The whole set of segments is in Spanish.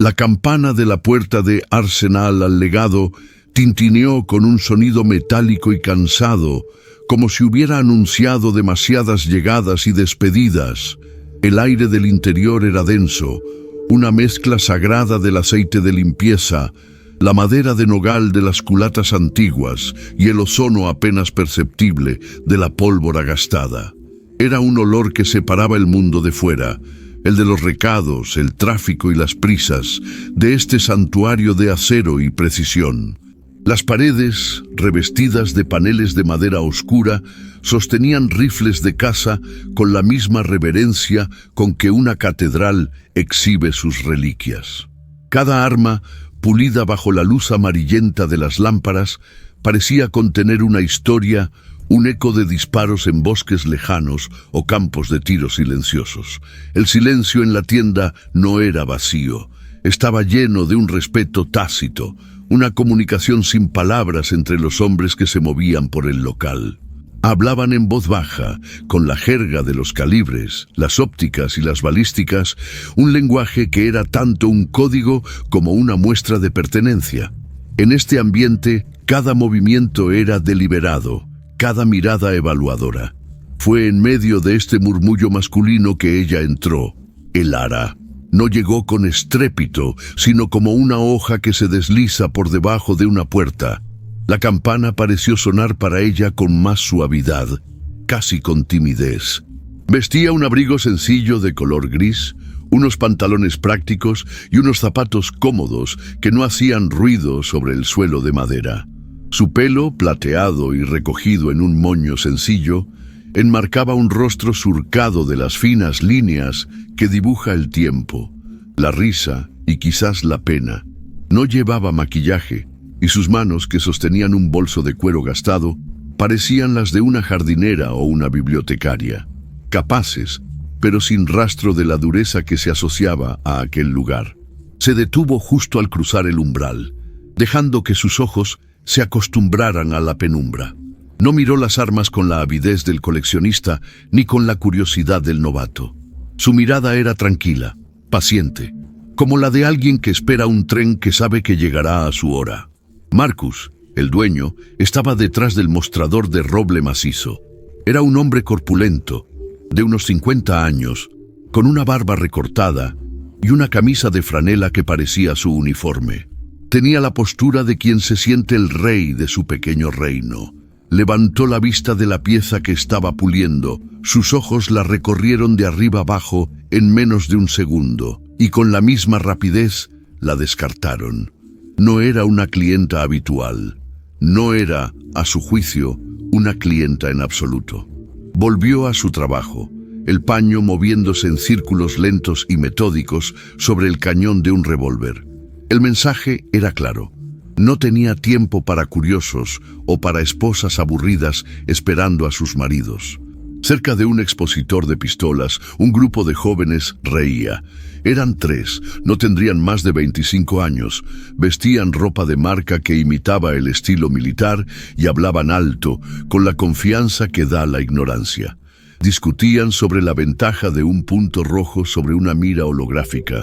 La campana de la puerta de Arsenal al legado tintineó con un sonido metálico y cansado, como si hubiera anunciado demasiadas llegadas y despedidas. El aire del interior era denso, una mezcla sagrada del aceite de limpieza, la madera de nogal de las culatas antiguas y el ozono apenas perceptible de la pólvora gastada. Era un olor que separaba el mundo de fuera, el de los recados, el tráfico y las prisas, de este santuario de acero y precisión. Las paredes, revestidas de paneles de madera oscura, sostenían rifles de caza con la misma reverencia con que una catedral exhibe sus reliquias. Cada arma, pulida bajo la luz amarillenta de las lámparas, parecía contener una historia, un eco de disparos en bosques lejanos o campos de tiro silenciosos. El silencio en la tienda no era vacío, estaba lleno de un respeto tácito, una comunicación sin palabras entre los hombres que se movían por el local. Hablaban en voz baja, con la jerga de los calibres, las ópticas y las balísticas, un lenguaje que era tanto un código como una muestra de pertenencia. En este ambiente, cada movimiento era deliberado, cada mirada evaluadora. Fue en medio de este murmullo masculino que ella entró. Elara no llegó con estrépito, sino como una hoja que se desliza por debajo de una puerta. La campana pareció sonar para ella con más suavidad, casi con timidez. Vestía un abrigo sencillo de color gris, unos pantalones prácticos y unos zapatos cómodos que no hacían ruido sobre el suelo de madera. Su pelo, plateado y recogido en un moño sencillo, enmarcaba un rostro surcado de las finas líneas que dibuja el tiempo, la risa y quizás la pena. No llevaba maquillaje, y sus manos, que sostenían un bolso de cuero gastado, parecían las de una jardinera o una bibliotecaria, capaces, pero sin rastro de la dureza que se asociaba a aquel lugar. Se detuvo justo al cruzar el umbral, dejando que sus ojos se acostumbraran a la penumbra. No miró las armas con la avidez del coleccionista ni con la curiosidad del novato. Su mirada era tranquila, paciente, como la de alguien que espera un tren que sabe que llegará a su hora. Marcus, el dueño, estaba detrás del mostrador de roble macizo. Era un hombre corpulento, de unos 50 años, con una barba recortada y una camisa de franela que parecía su uniforme. Tenía la postura de quien se siente el rey de su pequeño reino. Levantó la vista de la pieza que estaba puliendo. Sus ojos la recorrieron de arriba abajo en menos de un segundo, y con la misma rapidez la descartaron. No era una clienta habitual. No era, a su juicio, una clienta en absoluto. Volvió a su trabajo, el paño moviéndose en círculos lentos y metódicos sobre el cañón de un revólver. El mensaje era claro. No tenía tiempo para curiosos o para esposas aburridas esperando a sus maridos. Cerca de un expositor de pistolas, un grupo de jóvenes reía. Eran 3, no tendrían más de 25 años, vestían ropa de marca que imitaba el estilo militar y hablaban alto, con la confianza que da la ignorancia. Discutían sobre la ventaja de un punto rojo sobre una mira holográfica,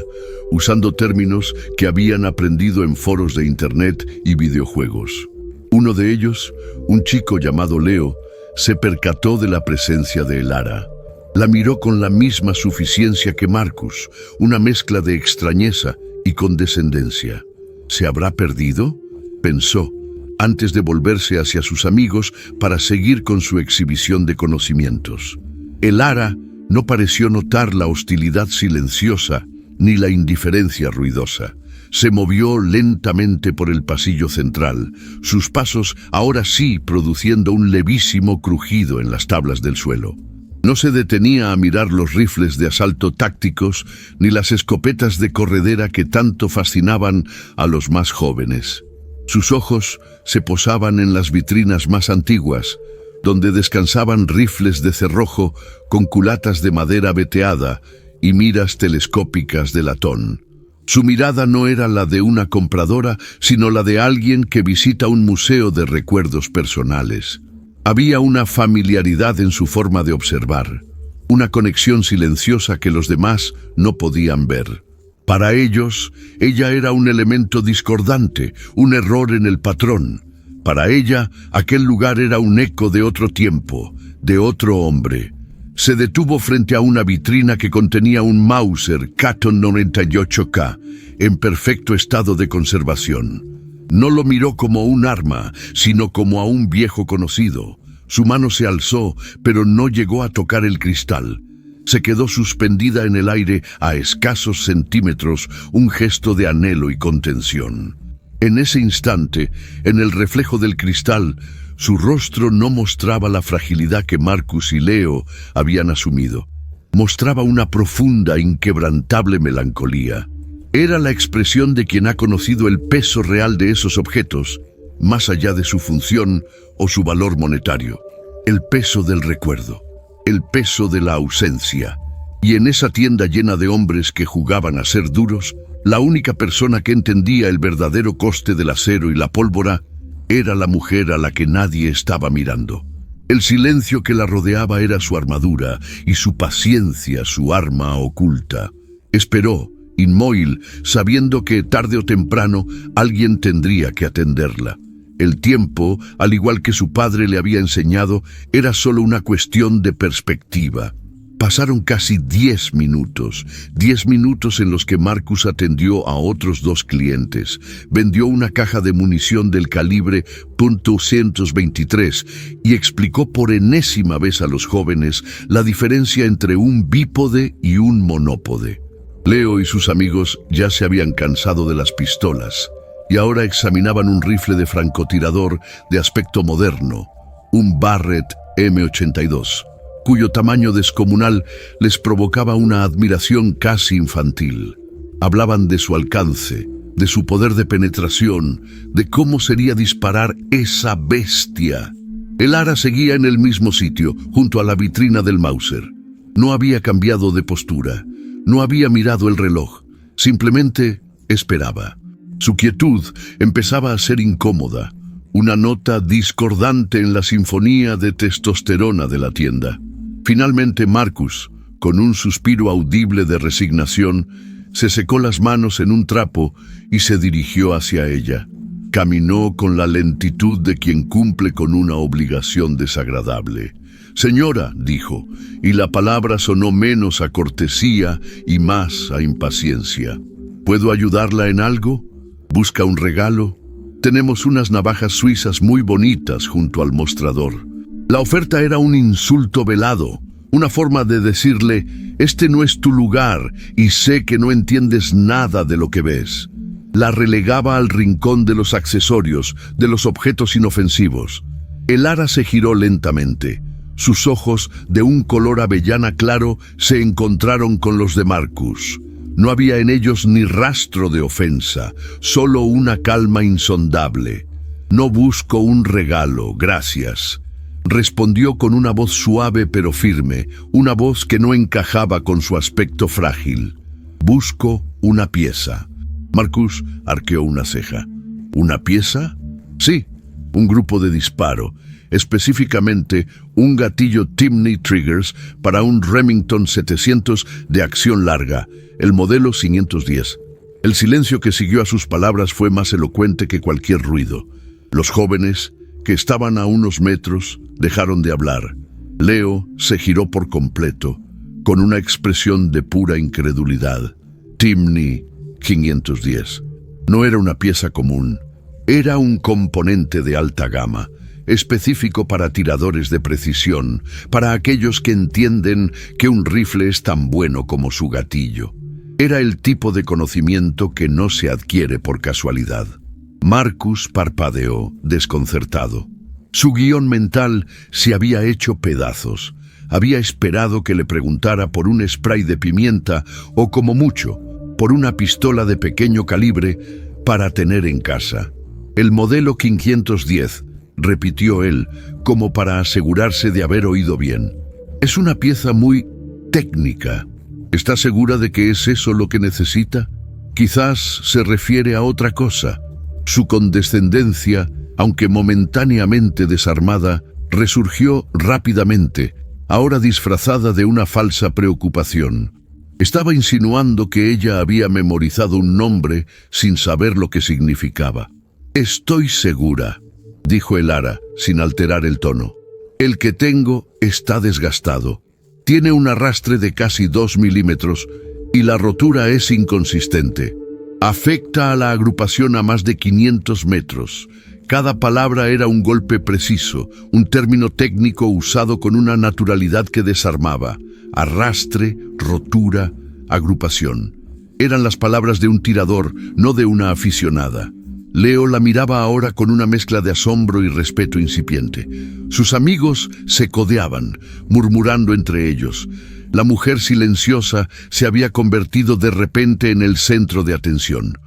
usando términos que habían aprendido en foros de internet y videojuegos. Uno de ellos, un chico llamado Leo, se percató de la presencia de Elara. La miró con la misma suficiencia que Marcus, una mezcla de extrañeza y condescendencia. ¿Se habrá perdido?, pensó, antes de volverse hacia sus amigos para seguir con su exhibición de conocimientos. Elara no pareció notar la hostilidad silenciosa ni la indiferencia ruidosa. Se movió lentamente por el pasillo central, sus pasos ahora sí produciendo un levísimo crujido en las tablas del suelo. No se detenía a mirar los rifles de asalto tácticos ni las escopetas de corredera que tanto fascinaban a los más jóvenes. Sus ojos se posaban en las vitrinas más antiguas, donde descansaban rifles de cerrojo con culatas de madera veteada y miras telescópicas de latón. Su mirada no era la de una compradora, sino la de alguien que visita un museo de recuerdos personales. Había una familiaridad en su forma de observar, una conexión silenciosa que los demás no podían ver. Para ellos, ella era un elemento discordante, un error en el patrón. Para ella, aquel lugar era un eco de otro tiempo, de otro hombre. Se detuvo frente a una vitrina que contenía un Mauser Catton 98K, en perfecto estado de conservación. No lo miró como un arma, sino como a un viejo conocido. Su mano se alzó, pero no llegó a tocar el cristal. Se quedó suspendida en el aire a escasos centímetros, un gesto de anhelo y contención. En ese instante, en el reflejo del cristal, su rostro no mostraba la fragilidad que Marcus y Leo habían asumido. Mostraba una profunda, inquebrantable melancolía. Era la expresión de quien ha conocido el peso real de esos objetos, más allá de su función o su valor monetario. El peso del recuerdo, el peso de la ausencia. Y en esa tienda llena de hombres que jugaban a ser duros, la única persona que entendía el verdadero coste del acero y la pólvora era la mujer a la que nadie estaba mirando. El silencio que la rodeaba era su armadura y su paciencia, su arma oculta. Esperó, inmóvil, sabiendo que tarde o temprano alguien tendría que atenderla. El tiempo, al igual que su padre le había enseñado, era solo una cuestión de perspectiva. Pasaron casi 10 minutos en los que Marcus atendió a otros 2 clientes, vendió una caja de munición del calibre .223 y explicó por enésima vez a los jóvenes la diferencia entre un bípode y un monópode. Leo y sus amigos ya se habían cansado de las pistolas y ahora examinaban un rifle de francotirador de aspecto moderno, un Barrett M82. Cuyo tamaño descomunal les provocaba una admiración casi infantil. Hablaban de su alcance, de su poder de penetración, de cómo sería disparar esa bestia. El ara seguía en el mismo sitio, junto a la vitrina del Mauser. No había cambiado de postura, no había mirado el reloj, simplemente esperaba. Su quietud empezaba a ser incómoda, una nota discordante en la sinfonía de testosterona de la tienda. Finalmente Marcus, con un suspiro audible de resignación, se secó las manos en un trapo y se dirigió hacia ella. Caminó con la lentitud de quien cumple con una obligación desagradable. «Señora», dijo, y la palabra sonó menos a cortesía y más a impaciencia. «¿Puedo ayudarla en algo? ¿Busca un regalo? Tenemos unas navajas suizas muy bonitas junto al mostrador». La oferta era un insulto velado, una forma de decirle, «Este no es tu lugar y sé que no entiendes nada de lo que ves». La relegaba al rincón de los accesorios, de los objetos inofensivos. El ara se giró lentamente. Sus ojos, de un color avellana claro, se encontraron con los de Marcus. No había en ellos ni rastro de ofensa, solo una calma insondable. «No busco un regalo, gracias», respondió con una voz suave pero firme, una voz que no encajaba con su aspecto frágil. «Busco una pieza». Marcus arqueó una ceja. «¿Una pieza?» «Sí, un grupo de disparo, específicamente un gatillo Timney Triggers para un Remington 700 de acción larga, el modelo 510. El silencio que siguió a sus palabras fue más elocuente que cualquier ruido. Los jóvenes, que estaban a unos metros, dejaron de hablar. Leo se giró por completo, con una expresión de pura incredulidad. Timney 510. No era una pieza común, era un componente de alta gama, específico para tiradores de precisión, para aquellos que entienden que un rifle es tan bueno como su gatillo. Era el tipo de conocimiento que no se adquiere por casualidad. Marcus parpadeó, desconcertado. Su guión mental se había hecho pedazos. Había esperado que le preguntara por un spray de pimienta o, como mucho, por una pistola de pequeño calibre para tener en casa. «El modelo 510», repitió él, como para asegurarse de haber oído bien. «Es una pieza muy técnica. ¿Está segura de que es eso lo que necesita? Quizás se refiere a otra cosa». Su condescendencia, aunque momentáneamente desarmada, resurgió rápidamente, ahora disfrazada de una falsa preocupación. Estaba insinuando que ella había memorizado un nombre sin saber lo que significaba. «Estoy segura», dijo Elara, sin alterar el tono. «El que tengo está desgastado. Tiene un arrastre de casi 2 milímetros y la rotura es inconsistente. Afecta a la agrupación a más de 500 metros. Cada palabra era un golpe preciso, un término técnico usado con una naturalidad que desarmaba. Arrastre, rotura, agrupación. Eran las palabras de un tirador, no de una aficionada. Leo la miraba ahora con una mezcla de asombro y respeto incipiente. Sus amigos se codeaban, murmurando entre ellos. La mujer silenciosa se había convertido de repente en el centro de atención.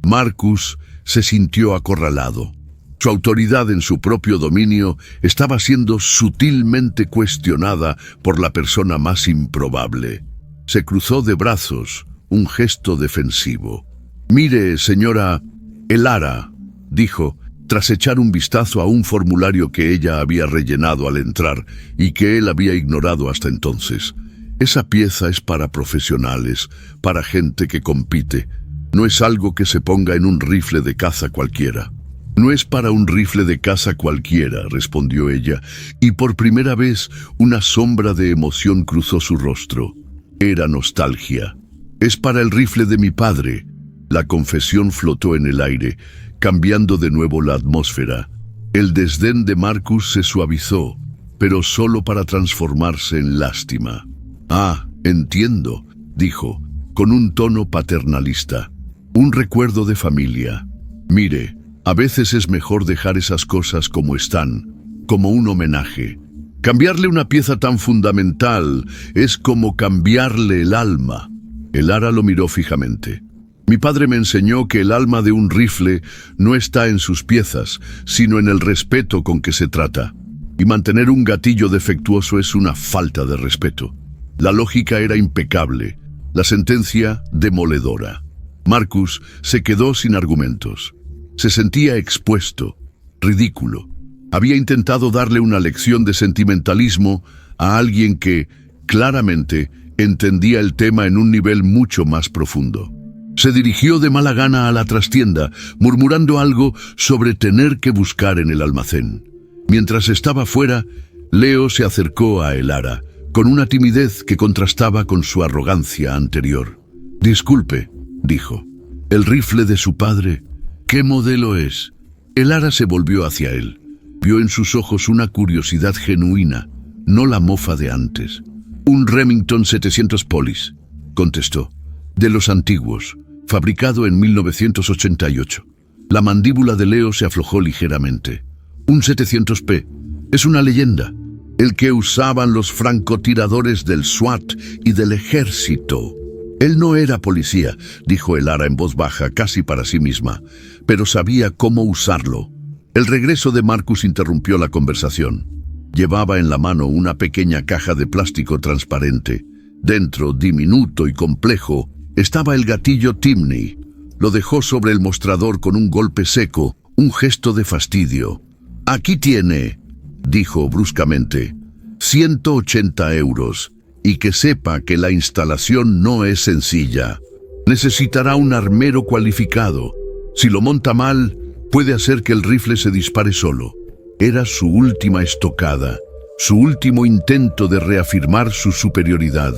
Marcus se sintió acorralado. Su autoridad en su propio dominio estaba siendo sutilmente cuestionada por la persona más improbable. Se cruzó de brazos, un gesto defensivo. «Mire, señora Elara», dijo, tras echar un vistazo a un formulario que ella había rellenado al entrar y que él había ignorado hasta entonces. «Esa pieza es para profesionales, para gente que compite. No es algo que se ponga en un rifle de caza cualquiera». «No es para un rifle de caza cualquiera», respondió ella, y por primera vez una sombra de emoción cruzó su rostro. Era nostalgia. «Es para el rifle de mi padre». La confesión flotó en el aire, cambiando de nuevo la atmósfera. El desdén de Marcus se suavizó, pero solo para transformarse en lástima. «Ah, entiendo», dijo, con un tono paternalista. «Un recuerdo de familia. Mire, a veces es mejor dejar esas cosas como están, como un homenaje. Cambiarle una pieza tan fundamental es como cambiarle el alma». Elara lo miró fijamente. «Mi padre me enseñó que el alma de un rifle no está en sus piezas, sino en el respeto con que se trata. Y mantener un gatillo defectuoso es una falta de respeto». La lógica era impecable, la sentencia demoledora. Marcus se quedó sin argumentos. Se sentía expuesto, ridículo. Había intentado darle una lección de sentimentalismo a alguien que, claramente, entendía el tema en un nivel mucho más profundo. Se dirigió de mala gana a la trastienda, murmurando algo sobre tener que buscar en el almacén. Mientras estaba fuera, Leo se acercó a Elara, con una timidez que contrastaba con su arrogancia anterior. «Disculpe», dijo, «el rifle de su padre, ¿qué modelo es?». Elara se volvió hacia él. Vio en sus ojos una curiosidad genuina, no la mofa de antes. «Un Remington 700 Police», contestó, «de los antiguos, fabricado en 1988. La mandíbula de Leo se aflojó ligeramente. «Un 700P, es una leyenda, el que usaban los francotiradores del SWAT y del ejército». «Él no era policía», dijo Elara en voz baja, casi para sí misma, «pero sabía cómo usarlo». El regreso de Marcus interrumpió la conversación. Llevaba en la mano una pequeña caja de plástico transparente. Dentro, diminuto y complejo, estaba el gatillo Timney. Lo dejó sobre el mostrador con un golpe seco, un gesto de fastidio. «Aquí tiene», dijo bruscamente, «180 euros. Y que sepa que la instalación no es sencilla. Necesitará un armero cualificado. Si lo monta mal, puede hacer que el rifle se dispare solo». Era su última estocada, su último intento de reafirmar su superioridad.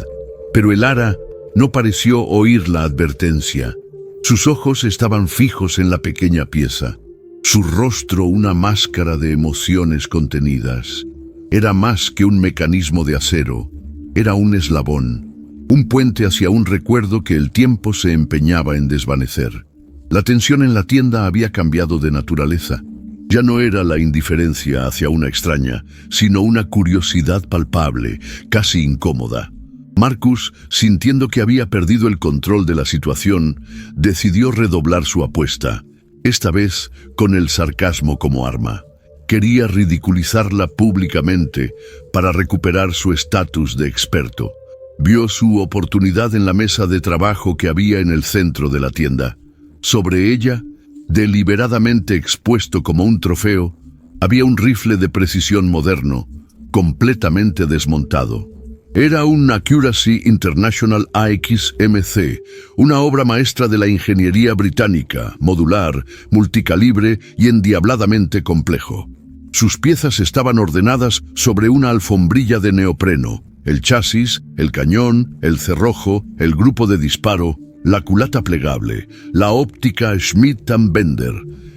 Pero Elara no pareció oír la advertencia. Sus ojos estaban fijos en la pequeña pieza. Su rostro una máscara de emociones contenidas. Era más que un mecanismo de acero. Era un eslabón, un puente hacia un recuerdo que el tiempo se empeñaba en desvanecer. La tensión en la tienda había cambiado de naturaleza. Ya no era la indiferencia hacia una extraña, sino una curiosidad palpable, casi incómoda. Marcus, sintiendo que había perdido el control de la situación, decidió redoblar su apuesta, esta vez con el sarcasmo como arma. Quería ridiculizarla públicamente para recuperar su estatus de experto. Vio su oportunidad en la mesa de trabajo que había en el centro de la tienda. Sobre ella, deliberadamente expuesto como un trofeo, había un rifle de precisión moderno, completamente desmontado. Era un Accuracy International AXMC, una obra maestra de la ingeniería británica, modular, multicalibre y endiabladamente complejo. Sus piezas estaban ordenadas sobre una alfombrilla de neopreno: el chasis, el cañón, el cerrojo, el grupo de disparo, la culata plegable, la óptica Schmidt & Bender.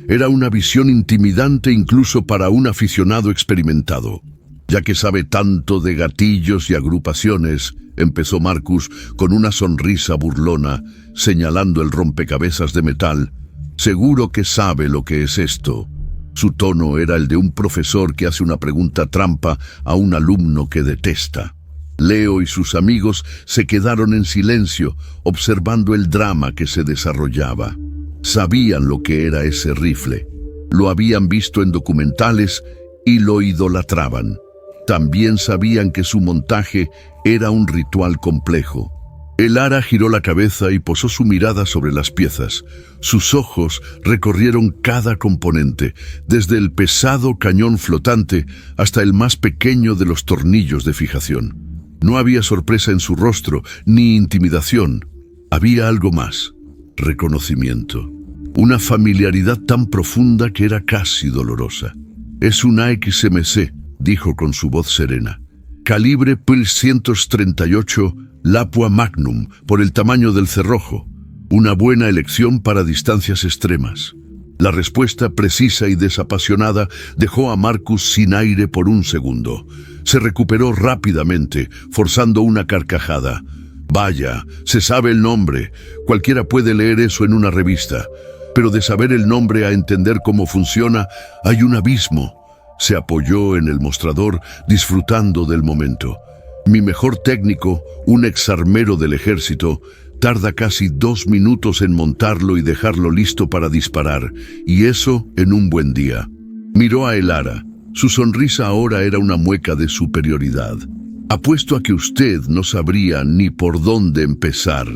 Era una visión intimidante incluso para un aficionado experimentado. «Ya que sabe tanto de gatillos y agrupaciones», empezó Marcus con una sonrisa burlona, señalando el rompecabezas de metal. «Seguro que sabe lo que es esto». Su tono era el de un profesor que hace una pregunta trampa a un alumno que detesta. Leo y sus amigos se quedaron en silencio, observando el drama que se desarrollaba. Sabían lo que era ese rifle. Lo habían visto en documentales y lo idolatraban. También sabían que su montaje era un ritual complejo. El Ara giró la cabeza y posó su mirada sobre las piezas. Sus ojos recorrieron cada componente, desde el pesado cañón flotante hasta el más pequeño de los tornillos de fijación. No había sorpresa en su rostro, ni intimidación. Había algo más: reconocimiento. Una familiaridad tan profunda que era casi dolorosa. «Es una XMC», dijo con su voz serena. «Calibre 138 Lapua Magnum, por el tamaño del cerrojo. Una buena elección para distancias extremas». La respuesta precisa y desapasionada dejó a Marcus sin aire por un segundo. Se recuperó rápidamente, forzando una carcajada. «Vaya, se sabe el nombre. Cualquiera puede leer eso en una revista. Pero de saber el nombre a entender cómo funciona, hay un abismo». Se apoyó en el mostrador, disfrutando del momento. «Mi mejor técnico, un exarmero del ejército, tarda casi 2 minutos en montarlo y dejarlo listo para disparar, y eso en un buen día». Miró a El Ara. Su sonrisa ahora era una mueca de superioridad. «Apuesto a que usted no sabría ni por dónde empezar».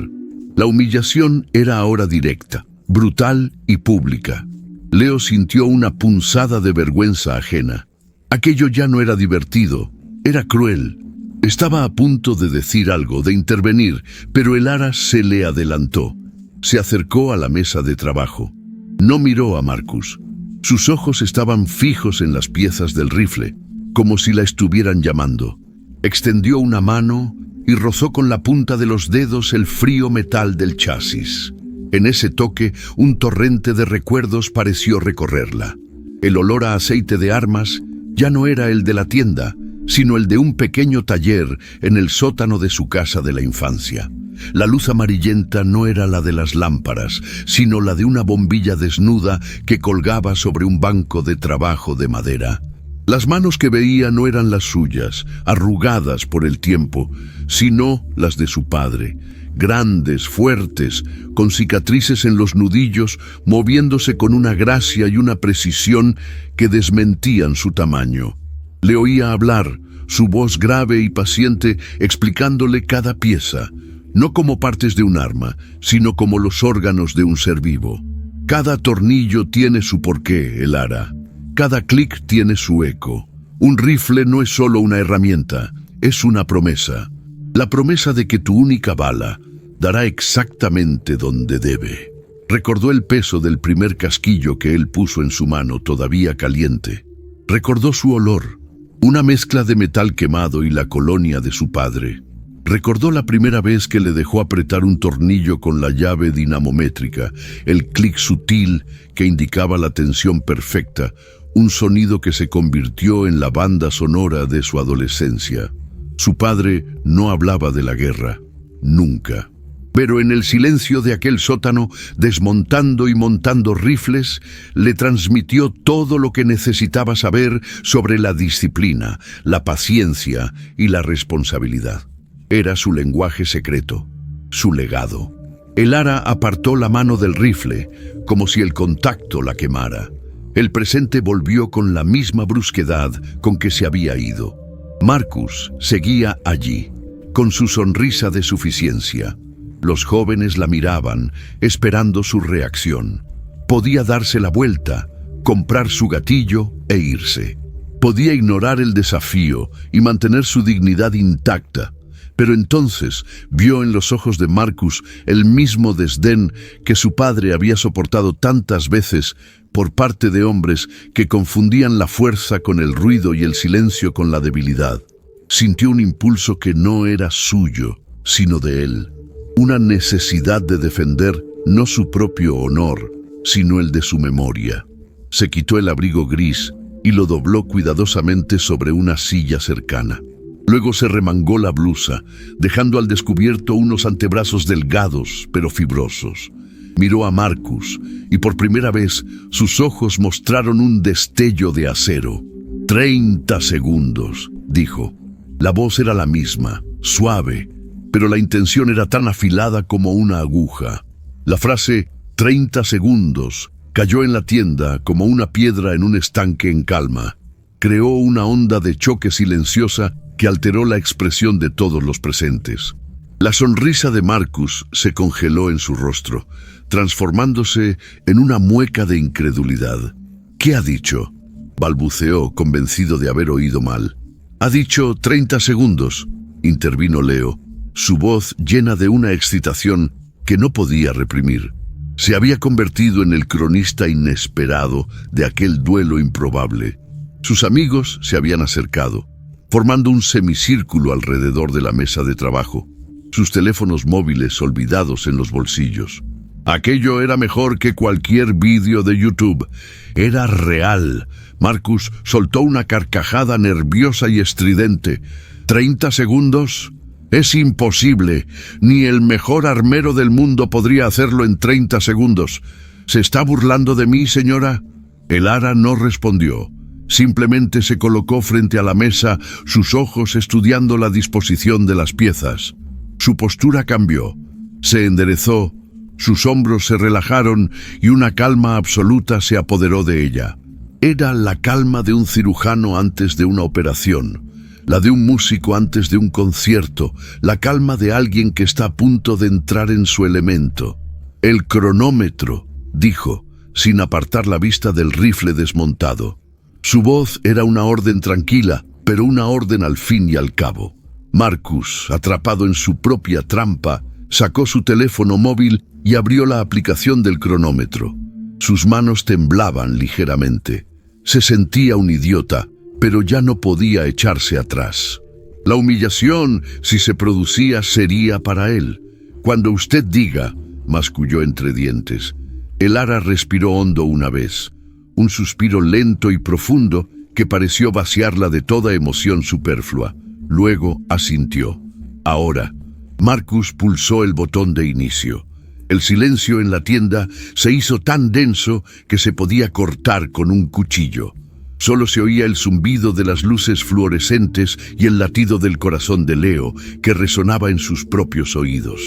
La humillación era ahora directa, brutal y pública. Leo sintió una punzada de vergüenza ajena. Aquello ya no era divertido, era cruel. Estaba a punto de decir algo, de intervenir, pero El Ara se le adelantó. Se acercó a la mesa de trabajo. No miró a Marcus. Sus ojos estaban fijos en las piezas del rifle, como si la estuvieran llamando. Extendió una mano y rozó con la punta de los dedos el frío metal del chasis. En ese toque, un torrente de recuerdos pareció recorrerla. El olor a aceite de armas ya no era el de la tienda, sino el de un pequeño taller en el sótano de su casa de la infancia. La luz amarillenta no era la de las lámparas, sino la de una bombilla desnuda que colgaba sobre un banco de trabajo de madera. Las manos que veía no eran las suyas, arrugadas por el tiempo, sino las de su padre. Grandes, fuertes, con cicatrices en los nudillos, moviéndose con una gracia y una precisión que desmentían su tamaño. Le oía hablar, su voz grave y paciente, explicándole cada pieza, no como partes de un arma, sino como los órganos de un ser vivo. Cada tornillo tiene su porqué, El Ara. Cada clic tiene su eco. Un rifle no es solo una herramienta, es una promesa. La promesa de que tu única bala dará exactamente donde debe. Recordó el peso del primer casquillo que él puso en su mano todavía caliente. Recordó su olor, una mezcla de metal quemado y la colonia de su padre. Recordó la primera vez que le dejó apretar un tornillo con la llave dinamométrica, el clic sutil que indicaba la tensión perfecta, un sonido que se convirtió en la banda sonora de su adolescencia. Su padre no hablaba de la guerra, nunca. Pero en el silencio de aquel sótano, desmontando y montando rifles, le transmitió todo lo que necesitaba saber sobre la disciplina, la paciencia y la responsabilidad. Era su lenguaje secreto, su legado. El Ara apartó la mano del rifle, como si el contacto la quemara. El presente volvió con la misma brusquedad con que se había ido. Marcus seguía allí, con su sonrisa de suficiencia. Los jóvenes la miraban, esperando su reacción. Podía darse la vuelta, comprar su gatillo e irse. Podía ignorar el desafío y mantener su dignidad intacta, Pero entonces vio en los ojos de Marcus el mismo desdén que su padre había soportado tantas veces por parte de hombres que confundían la fuerza con el ruido y el silencio con la debilidad. Sintió un impulso que no era suyo, sino de él. Una necesidad de defender no su propio honor, sino el de su memoria. Se quitó el abrigo gris y lo dobló cuidadosamente sobre una silla cercana. Luego se remangó la blusa, dejando al descubierto unos antebrazos delgados pero fibrosos. Miró a Marcus y por primera vez sus ojos mostraron un destello de acero. 30 segundos, dijo. La voz era la misma, suave, pero la intención era tan afilada como una aguja. La frase 30 segundos cayó en la tienda como una piedra en un estanque en calma. Creó una onda de choque silenciosa que alteró la expresión de todos los presentes. La sonrisa de Marcus se congeló en su rostro, transformándose en una mueca de incredulidad. «¿Qué ha dicho?», balbuceó, convencido de haber oído mal. «Ha dicho 30 segundos», intervino Leo, su voz llena de una excitación que no podía reprimir. Se había convertido en el cronista inesperado de aquel duelo improbable. Sus amigos se habían acercado, formando un semicírculo alrededor de la mesa de trabajo, sus teléfonos móviles olvidados en los bolsillos. Aquello era mejor que cualquier vídeo de YouTube. Era real. Marcus soltó una carcajada nerviosa y estridente. ¿30 segundos? Es imposible. Ni el mejor armero del mundo podría hacerlo en 30 segundos. ¿Se está burlando de mí, señora? El ara no respondió. Simplemente se colocó frente a la mesa, sus ojos estudiando la disposición de las piezas. Su postura cambió. Se enderezó, sus hombros se relajaron y una calma absoluta se apoderó de ella. Era la calma de un cirujano antes de una operación, la de un músico antes de un concierto, la calma de alguien que está a punto de entrar en su elemento. «El cronómetro», dijo, sin apartar la vista del rifle desmontado. Su voz era una orden tranquila, pero una orden al fin y al cabo. Marcus, atrapado en su propia trampa, sacó su teléfono móvil y abrió la aplicación del cronómetro. Sus manos temblaban ligeramente. Se sentía un idiota, pero ya no podía echarse atrás. La humillación, si se producía, sería para él. «Cuando usted diga», masculló entre dientes. El ara respiró hondo una vez. Un suspiro lento y profundo que pareció vaciarla de toda emoción superflua. Luego asintió. Ahora, Marcus pulsó el botón de inicio. El silencio en la tienda se hizo tan denso que se podía cortar con un cuchillo. Solo se oía el zumbido de las luces fluorescentes y el latido del corazón de Leo, que resonaba en sus propios oídos.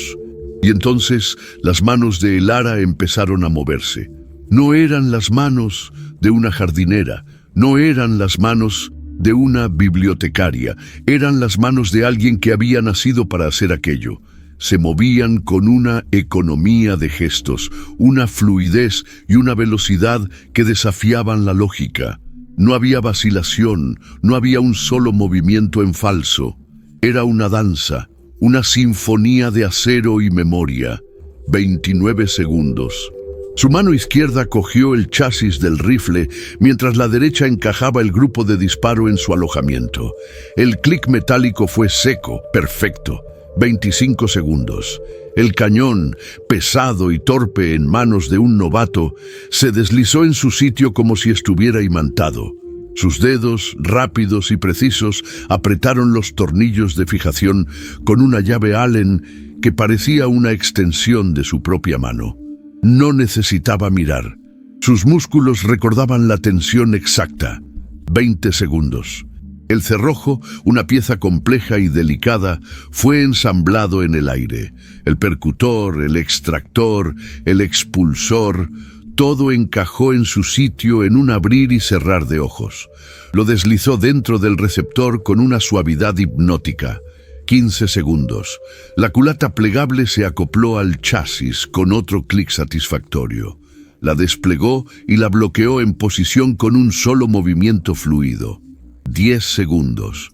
Y entonces las manos de el ara empezaron a moverse. No eran las manos de una jardinera, no eran las manos de una bibliotecaria, eran las manos de alguien que había nacido para hacer aquello. Se movían con una economía de gestos, una fluidez y una velocidad que desafiaban la lógica. No había vacilación, no había un solo movimiento en falso. Era una danza, una sinfonía de acero y memoria. 29 segundos. Su mano izquierda cogió el chasis del rifle, mientras la derecha encajaba el grupo de disparo en su alojamiento. El clic metálico fue seco, perfecto. 25 segundos. El cañón, pesado y torpe en manos de un novato, se deslizó en su sitio como si estuviera imantado. Sus dedos, rápidos y precisos, apretaron los tornillos de fijación con una llave Allen que parecía una extensión de su propia mano. No necesitaba mirar. Sus músculos recordaban la tensión exacta. 20 segundos. El cerrojo, una pieza compleja y delicada, fue ensamblado en el aire. El percutor, el extractor, el expulsor, todo encajó en su sitio en un abrir y cerrar de ojos. Lo deslizó dentro del receptor con una suavidad hipnótica. 15 segundos. La culata plegable se acopló al chasis con otro clic satisfactorio. La desplegó y la bloqueó en posición con un solo movimiento fluido. 10 segundos.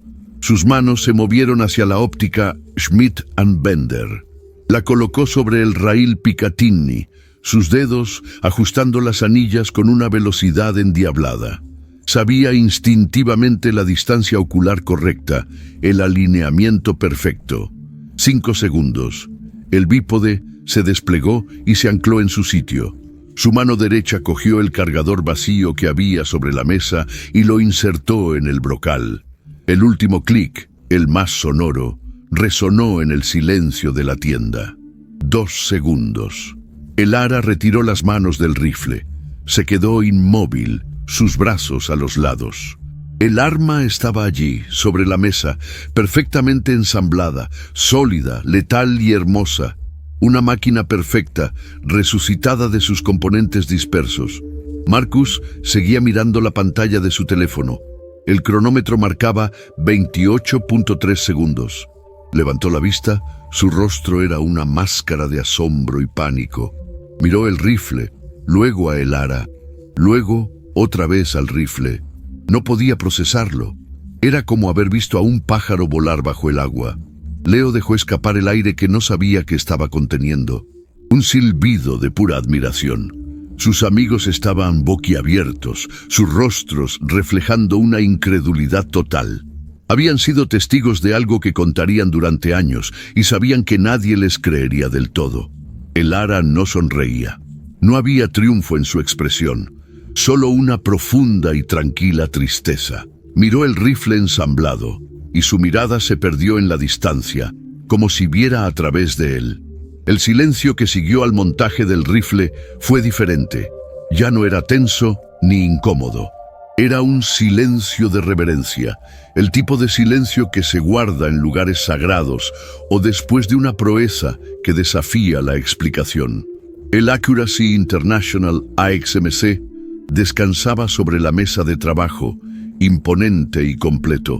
Sus manos se movieron hacia la óptica Schmidt & Bender. La colocó sobre el raíl Picatinny, sus dedos ajustando las anillas con una velocidad endiablada. Sabía instintivamente la distancia ocular correcta, el alineamiento perfecto. 5 segundos. El bípode se desplegó y se ancló en su sitio. Su mano derecha cogió el cargador vacío que había sobre la mesa y lo insertó en el brocal. El último clic, el más sonoro, resonó en el silencio de la tienda. 2 segundos. El ara retiró las manos del rifle. Se quedó inmóvil, sus brazos a los lados. El arma estaba allí, sobre la mesa, perfectamente ensamblada, sólida, letal y hermosa. Una máquina perfecta, resucitada de sus componentes dispersos. Marcus seguía mirando la pantalla de su teléfono. El cronómetro marcaba 28.3 segundos. Levantó la vista, su rostro era una máscara de asombro y pánico. Miró el rifle, luego a el ara, luego otra vez al rifle. No podía procesarlo. Era como haber visto a un pájaro volar bajo el agua. Leo dejó escapar el aire que no sabía que estaba conteniendo. Un silbido de pura admiración. Sus amigos estaban boquiabiertos, sus rostros reflejando una incredulidad total. Habían sido testigos de algo que contarían durante años y sabían que nadie les creería del todo. El ara no sonreía. No había triunfo en su expresión, solo una profunda y tranquila tristeza. Miró el rifle ensamblado y su mirada se perdió en la distancia, como si viera a través de él. El silencio que siguió al montaje del rifle fue diferente. Ya no era tenso ni incómodo. Era un silencio de reverencia, el tipo de silencio que se guarda en lugares sagrados o después de una proeza que desafía la explicación. El Accuracy International AXMC descansaba sobre la mesa de trabajo, imponente y completo,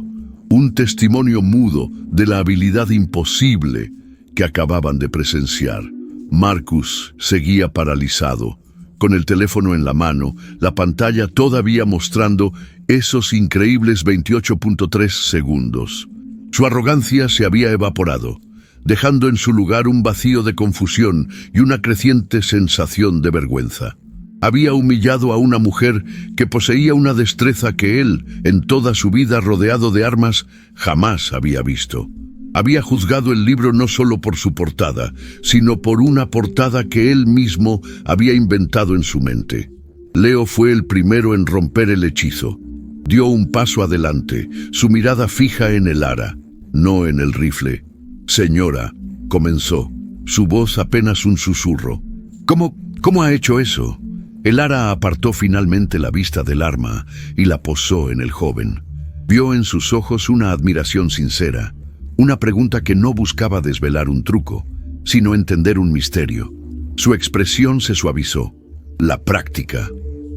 un testimonio mudo de la habilidad imposible que acababan de presenciar. Marcus seguía paralizado, con el teléfono en la mano, la pantalla todavía mostrando esos increíbles 28.3 segundos. Su arrogancia se había evaporado, dejando en su lugar un vacío de confusión y una creciente sensación de vergüenza. Había humillado a una mujer que poseía una destreza que él, en toda su vida rodeado de armas, jamás había visto. Había juzgado el libro no solo por su portada, sino por una portada que él mismo había inventado en su mente. Leo fue el primero en romper el hechizo. Dio un paso adelante, su mirada fija en el ara, no en el rifle. «Señora», comenzó, su voz apenas un susurro. ¿Cómo ha hecho eso?» El ara apartó finalmente la vista del arma y la posó en el joven. Vio en sus ojos una admiración sincera. Una pregunta que no buscaba desvelar un truco, sino entender un misterio. Su expresión se suavizó. «La práctica»,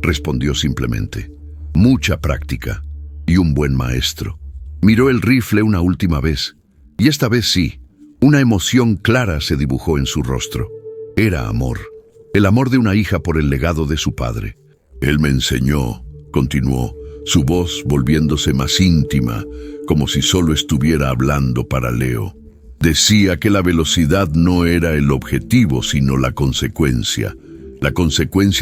respondió simplemente. «Mucha práctica. Y un buen maestro». Miró el rifle una última vez. Y esta vez sí, una emoción clara se dibujó en su rostro. Era amor. El amor de una hija por el legado de su padre. «Él me enseñó», continuó, su voz volviéndose más íntima, como si solo estuviera hablando para Leo. Decía que la velocidad no era el objetivo, sino la consecuencia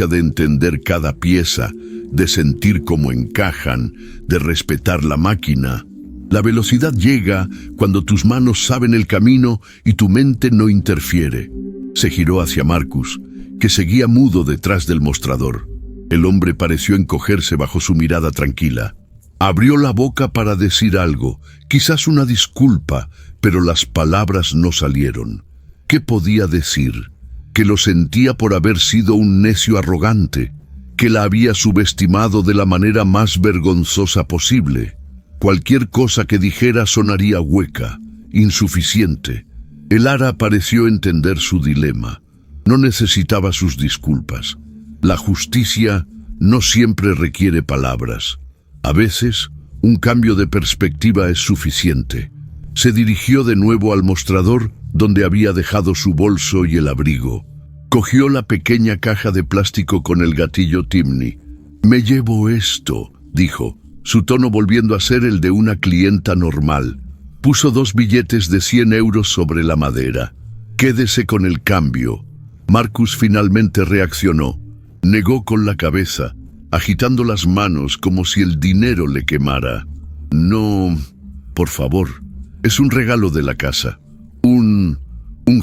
de entender cada pieza, de sentir cómo encajan, de respetar la máquina. La velocidad llega cuando tus manos saben el camino y tu mente no interfiere. Se giró hacia Marcus, que seguía mudo detrás del mostrador. El hombre pareció encogerse bajo su mirada tranquila. Abrió la boca para decir algo, quizás una disculpa, pero las palabras no salieron. ¿Qué podía decir? Que lo sentía por haber sido un necio arrogante, que la había subestimado de la manera más vergonzosa posible. Cualquier cosa que dijera sonaría hueca, insuficiente. El ara pareció entender su dilema. No necesitaba sus disculpas. La justicia no siempre requiere palabras. A veces, un cambio de perspectiva es suficiente. Se dirigió de nuevo al mostrador, donde había dejado su bolso y el abrigo. Cogió la pequeña caja de plástico con el gatillo Timney. «Me llevo esto», dijo, su tono volviendo a ser el de una clienta normal. Puso 2 billetes de 100 euros sobre la madera. «Quédese con el cambio». Marcus finalmente reaccionó. Negó con la cabeza, agitando las manos como si el dinero le quemara. «No, por favor, es un regalo de la casa. Un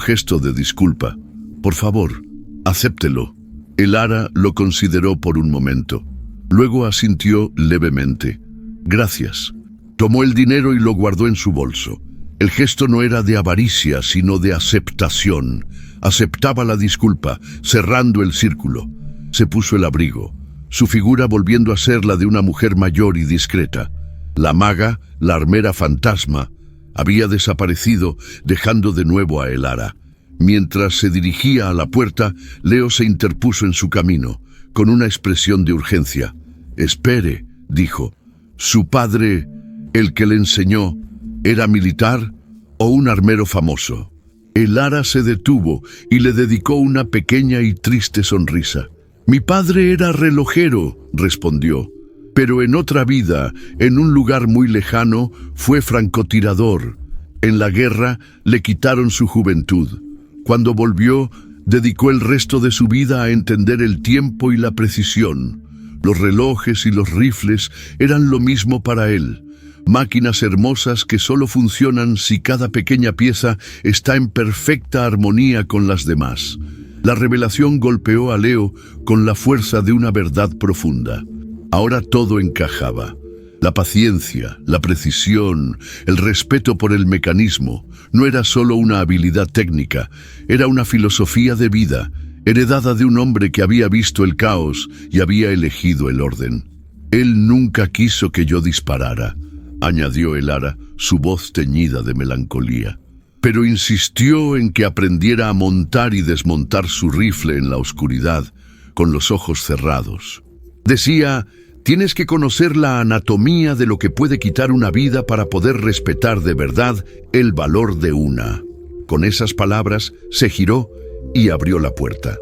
gesto de disculpa. Por favor, acéptelo». El ara lo consideró por un momento. Luego asintió levemente. «Gracias». Tomó el dinero y lo guardó en su bolso. El gesto no era de avaricia, sino de aceptación. Aceptaba la disculpa, cerrando el círculo. Se puso el abrigo, su figura volviendo a ser la de una mujer mayor y discreta. La maga, la armera fantasma, había desaparecido, dejando de nuevo a el ara. Mientras se dirigía a la puerta, Leo se interpuso en su camino, con una expresión de urgencia. «Espere», dijo. «Su padre, el que le enseñó, ¿era militar o un armero famoso?» El ara se detuvo y le dedicó una pequeña y triste sonrisa. «Mi padre era relojero», respondió. «Pero en otra vida, en un lugar muy lejano, fue francotirador. En la guerra le quitaron su juventud. Cuando volvió, dedicó el resto de su vida a entender el tiempo y la precisión. Los relojes y los rifles eran lo mismo para él. Máquinas hermosas que solo funcionan si cada pequeña pieza está en perfecta armonía con las demás». La revelación golpeó a Leo con la fuerza de una verdad profunda. Ahora todo encajaba. La paciencia, la precisión, el respeto por el mecanismo, no era solo una habilidad técnica, era una filosofía de vida, heredada de un hombre que había visto el caos y había elegido el orden. «Él nunca quiso que yo disparara», añadió el ara, su voz teñida de melancolía. «Pero insistió en que aprendiera a montar y desmontar su rifle en la oscuridad, con los ojos cerrados. Decía, tienes que conocer la anatomía de lo que puede quitar una vida para poder respetar de verdad el valor de una». Con esas palabras se giró y abrió la puerta.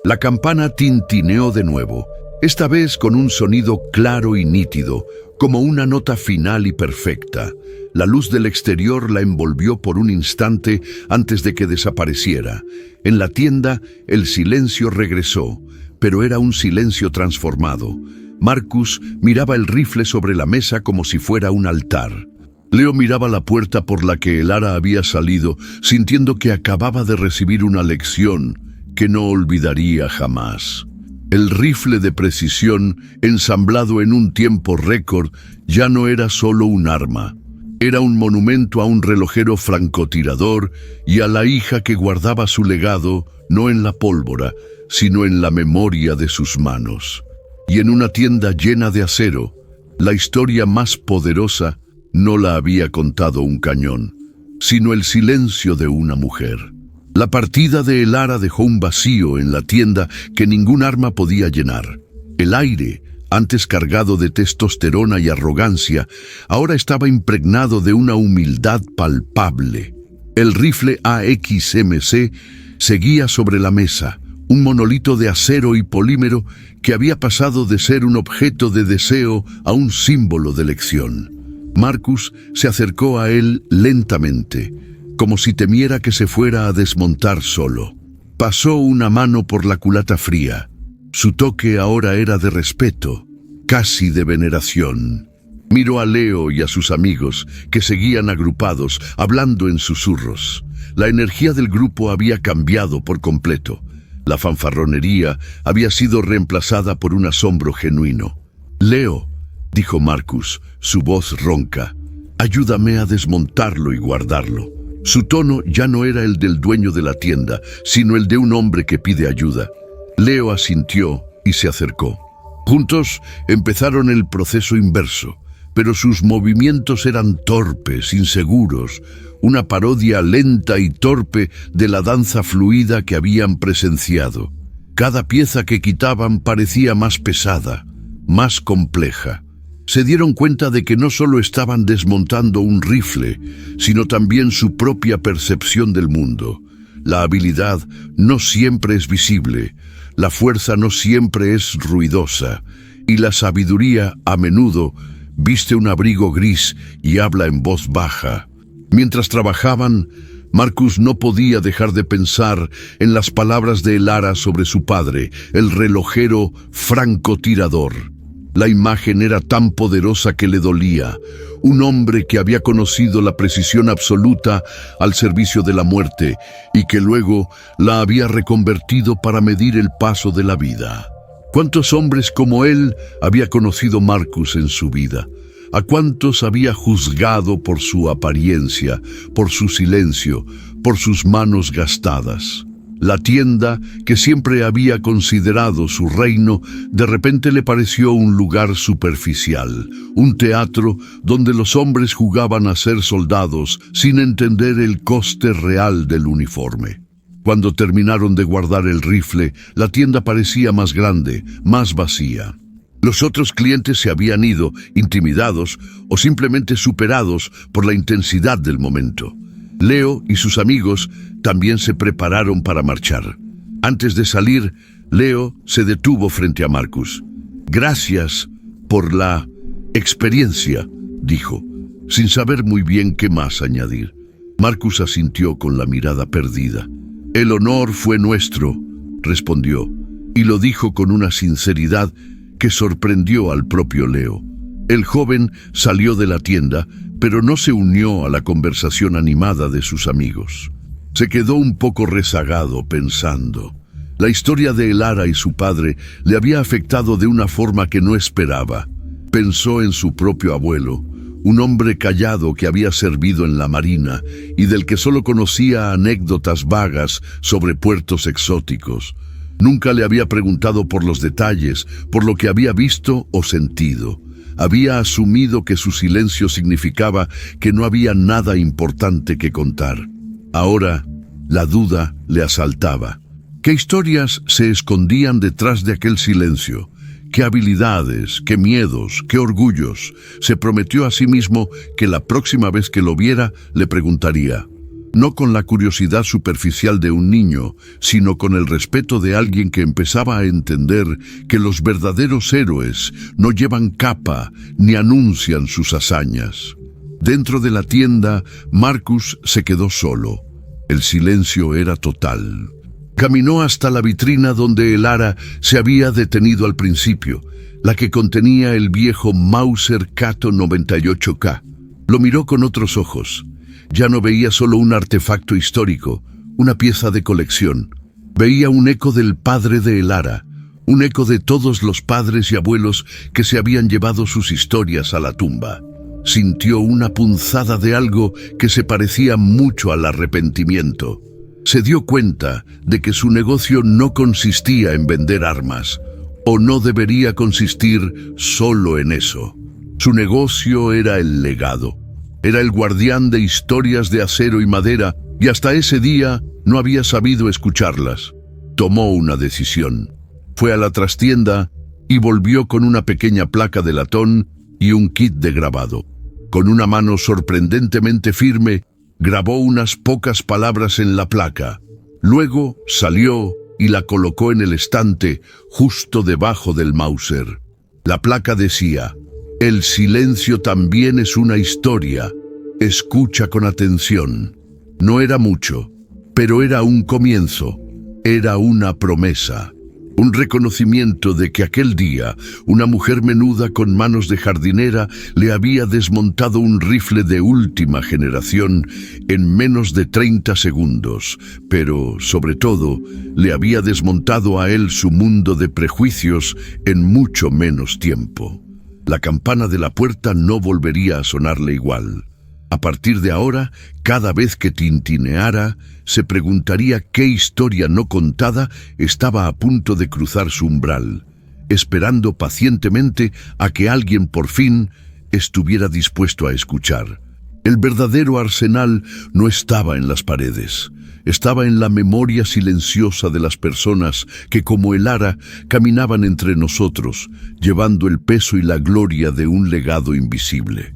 La campana tintineó de nuevo, esta vez con un sonido claro y nítido, como una nota final y perfecta. La luz del exterior la envolvió por un instante antes de que desapareciera. En la tienda, el silencio regresó, pero era un silencio transformado. Marcus miraba el rifle sobre la mesa como si fuera un altar. Leo miraba la puerta por la que el ara había salido, sintiendo que acababa de recibir una lección que no olvidaría jamás. El rifle de precisión, ensamblado en un tiempo récord, ya no era solo un arma. Era un monumento a un relojero francotirador y a la hija que guardaba su legado no en la pólvora, sino en la memoria de sus manos. Y en una tienda llena de acero, la historia más poderosa no la había contado un cañón, sino el silencio de una mujer. La partida de el ara dejó un vacío en la tienda que ningún arma podía llenar. El aire, antes cargado de testosterona y arrogancia, ahora estaba impregnado de una humildad palpable. El rifle AXMC seguía sobre la mesa, un monolito de acero y polímero que había pasado de ser un objeto de deseo a un símbolo de elección. Marcus se acercó a él lentamente, como si temiera que se fuera a desmontar solo. Pasó una mano por la culata fría. Su toque ahora era de respeto, casi de veneración. Miró a Leo y a sus amigos, que seguían agrupados, hablando en susurros. La energía del grupo había cambiado por completo. La fanfarronería había sido reemplazada por un asombro genuino. «Leo», dijo Marcus, su voz ronca, «ayúdame a desmontarlo y guardarlo». Su tono ya no era el del dueño de la tienda, sino el de un hombre que pide ayuda. Leo asintió y se acercó. Juntos empezaron el proceso inverso, pero sus movimientos eran torpes, inseguros, una parodia lenta y torpe de la danza fluida que habían presenciado. Cada pieza que quitaban parecía más pesada, más compleja. Se dieron cuenta de que no solo estaban desmontando un rifle, sino también su propia percepción del mundo. La habilidad no siempre es visible, la fuerza no siempre es ruidosa, y la sabiduría, a menudo, Viste un abrigo gris y habla en voz baja. Mientras trabajaban, Marcus no podía dejar de pensar en las palabras de Elara sobre su padre, el relojero francotirador. La imagen era tan poderosa que le dolía. Un hombre que había conocido la precisión absoluta al servicio de la muerte y que luego la había reconvertido para medir el paso de la vida. ¿Cuántos hombres como él había conocido Marcus en su vida? ¿A cuántos había juzgado por su apariencia, por su silencio, por sus manos gastadas? La tienda, que siempre había considerado su reino, de repente le pareció un lugar superficial, un teatro donde los hombres jugaban a ser soldados sin entender el coste real del uniforme. Cuando terminaron de guardar el rifle, la tienda parecía más grande, más vacía. Los otros clientes se habían ido, intimidados o simplemente superados por la intensidad del momento. Leo y sus amigos también se prepararon para marchar. Antes de salir, Leo se detuvo frente a Marcus. «Gracias por la experiencia», dijo, sin saber muy bien qué más añadir. Marcus asintió con la mirada perdida. «El honor fue nuestro», respondió, y lo dijo con una sinceridad que sorprendió al propio Leo. El joven salió de la tienda, pero no se unió a la conversación animada de sus amigos. Se quedó un poco rezagado pensando. La historia de Elara y su padre le había afectado de una forma que no esperaba. Pensó en su propio abuelo, un hombre callado que había servido en la marina y del que solo conocía anécdotas vagas sobre puertos exóticos. Nunca le había preguntado por los detalles, por lo que había visto o sentido. Había asumido que su silencio significaba que no había nada importante que contar. Ahora, la duda le asaltaba. ¿Qué historias se escondían detrás de aquel silencio? ¿Qué habilidades, qué miedos, qué orgullos? Se prometió a sí mismo que la próxima vez que lo viera le preguntaría. No con la curiosidad superficial de un niño, sino con el respeto de alguien que empezaba a entender que los verdaderos héroes no llevan capa ni anuncian sus hazañas. Dentro de la tienda, Marcus se quedó solo. El silencio era total. Caminó hasta la vitrina donde Elara se había detenido al principio, la que contenía el viejo Mauser Kato 98K. Lo miró con otros ojos. Ya no veía solo un artefacto histórico, una pieza de colección. Veía un eco del padre de Elara, un eco de todos los padres y abuelos que se habían llevado sus historias a la tumba. Sintió una punzada de algo que se parecía mucho al arrepentimiento. Se dio cuenta de que su negocio no consistía en vender armas, o no debería consistir solo en eso. Su negocio era el legado. Era el guardián de historias de acero y madera, y hasta ese día no había sabido escucharlas. Tomó una decisión. Fue a la trastienda y volvió con una pequeña placa de latón y un kit de grabado. Con una mano sorprendentemente firme, grabó unas pocas palabras en la placa. Luego salió y la colocó en el estante justo debajo del Mauser. La placa decía: «El silencio también es una historia. Escucha con atención». No era mucho, pero era un comienzo. Era una promesa. Un reconocimiento de que aquel día una mujer menuda con manos de jardinera le había desmontado un rifle de última generación en menos de 30 segundos, pero, sobre todo, le había desmontado a él su mundo de prejuicios en mucho menos tiempo. La campana de la puerta no volvería a sonarle igual. A partir de ahora, cada vez que tintineara, se preguntaría qué historia no contada estaba a punto de cruzar su umbral, esperando pacientemente a que alguien por fin estuviera dispuesto a escuchar. El verdadero arsenal no estaba en las paredes, estaba en la memoria silenciosa de las personas que, como Elara, caminaban entre nosotros, llevando el peso y la gloria de un legado invisible.